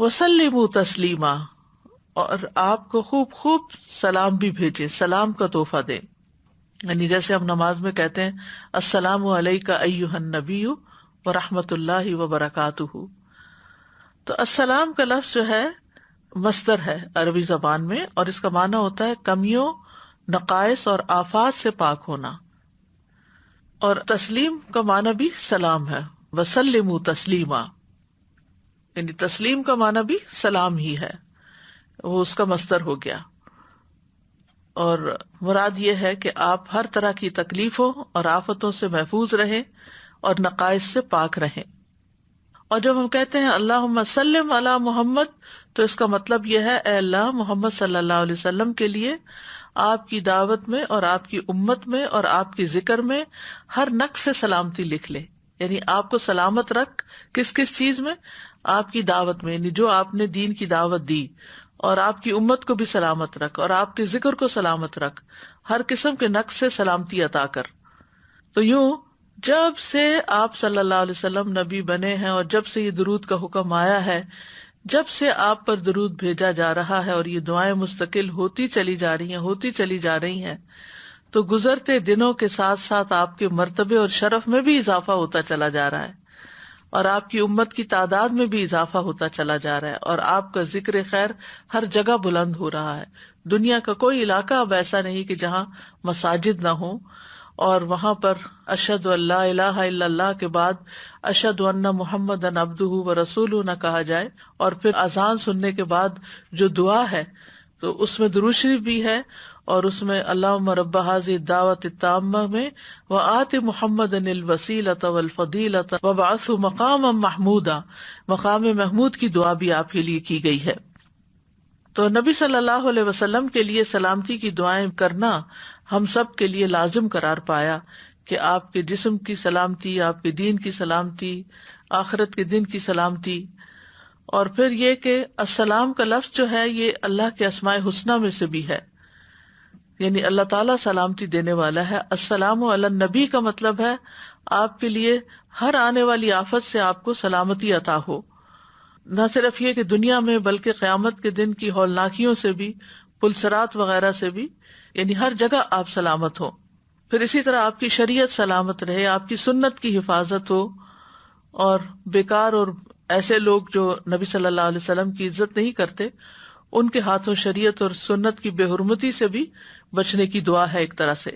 وسلموا تسلیما، اور آپ کو خوب خوب سلام بھی بھیجے، سلام کا تحفہ دیں. یعنی جیسے ہم نماز میں کہتے ہیں السلام علیک ایھا النبی ورحمۃ اللہ وبرکاتہ، تو السلام کا لفظ جو ہے مصدر ہے عربی زبان میں، اور اس کا معنی ہوتا ہے کمیوں، نقائص اور آفات سے پاک ہونا. اور تسلیم کا معنی بھی سلام ہے، وسلموا تسلیما، یعنی تسلیم کا معنی بھی سلام ہی ہے، وہ اس کا مصدر ہو گیا. اور مراد یہ ہے کہ آپ ہر طرح کی تکلیفوں اور آفتوں سے محفوظ رہیں اور نقائص سے پاک رہیں. اور جب ہم کہتے ہیں اللہم سلم علی محمد، تو اس کا مطلب یہ ہے اے اللہ محمد صلی اللہ علیہ وسلم کے لیے آپ کی دعوت میں اور آپ کی امت میں اور آپ کی ذکر میں ہر نقص سے سلامتی لکھ لے. یعنی آپ کو سلامت رکھ کس کس چیز میں؟ آپ کی دعوت میں، یعنی جو آپ نے دین کی دعوت دی، اور آپ کی امت کو بھی سلامت رکھ، اور آپ کے ذکر کو سلامت رکھ، ہر قسم کے نقص سے سلامتی عطا کر. تو یوں جب سے آپ صلی اللہ علیہ وسلم نبی بنے ہیں اور جب سے یہ درود کا حکم آیا ہے، جب سے آپ پر درود بھیجا جا رہا ہے اور یہ دعائیں مستقل ہوتی چلی جا رہی ہیں، تو گزرتے دنوں کے ساتھ ساتھ آپ کے مرتبے اور شرف میں بھی اضافہ ہوتا چلا جا رہا ہے، اور آپ کی امت کی تعداد میں بھی اضافہ ہوتا چلا جا رہا ہے، اور آپ کا ذکر خیر ہر جگہ بلند ہو رہا ہے. دنیا کا کوئی علاقہ اب ایسا نہیں کہ جہاں مساجد نہ ہوں، اور وہاں پر اشہد ان لا الہ الا اللہ کے بعد اشہد ان محمدًا عبدہ ورسولہ نہ کہا جائے، اور پھر اذان سننے کے بعد جو دعا ہے تو اس میں درود شریف بھی ہے، اور اس میں اللہم رب ھذہ الدعوۃ التامہ میں وآت محمدا الوسیلۃ والفضیلۃ وابعثہ مقاما محمودا، مقام محمود کی دعا بھی آپ کے لیے کی گئی ہے. تو نبی صلی اللہ علیہ وسلم کے لیے سلامتی کی دعائیں کرنا ہم سب کے لیے لازم قرار پایا، کہ آپ کے جسم کی سلامتی، آپ کے دین کی سلامتی، آخرت کے دن کی سلامتی. اور پھر یہ کہ السلام کا لفظ جو ہے یہ اللہ کے اسماء حسنی میں سے بھی ہے، یعنی اللہ تعالیٰ سلامتی دینے والا ہے. السلام علی النبی کا مطلب ہے آپ کے لیے ہر آنے والی آفت سے آپ کو سلامتی عطا ہو، نہ صرف یہ کہ دنیا میں بلکہ قیامت کے دن کی ہولناکیوں سے بھی، پلسرات وغیرہ سے بھی، یعنی ہر جگہ آپ سلامت ہو. پھر اسی طرح آپ کی شریعت سلامت رہے، آپ کی سنت کی حفاظت ہو، اور بیکار اور ایسے لوگ جو نبی صلی اللہ علیہ وسلم کی عزت نہیں کرتے، ان کے ہاتھوں شریعت اور سنت کی بے حرمتی سے بھی بچنے کی دعا ہے ایک طرح سے.